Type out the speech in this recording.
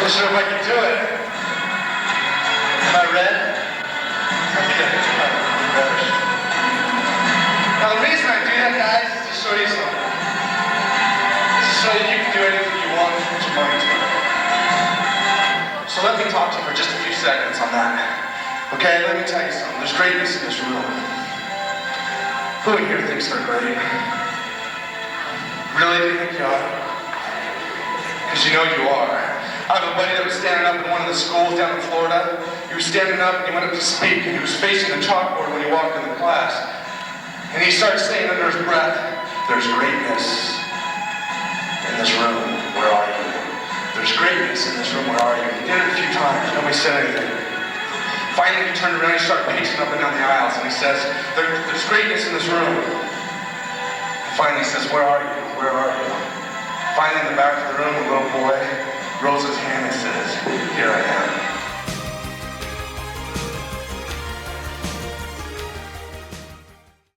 wasn't sure if I could do it. Am I red? Okay. Reddish. Now the reason I do that, guys, is to show you something. This is so that you can do anything you want with your mind to. So let me talk to you for just a few seconds on that. Okay, let me tell you something. There's greatness in this room. Who in here thinks they're great? Really, do you think you are? Because you know you are. I have a buddy that was standing up in one of the schools down in Florida. He was standing up and he went up to speak and he was facing the chalkboard when he walked in the class. And he started saying under his breath, "There's greatness in this room. Where are you? There's greatness in this room. Where are you?" He did it a few times. Nobody said anything. Finally, he turned around and he started pacing up and down the aisles and he says, "There's greatness in this room." Finally, he says, "Where are you? Where are you?" Finally, in the back of the room, a little boy rolls his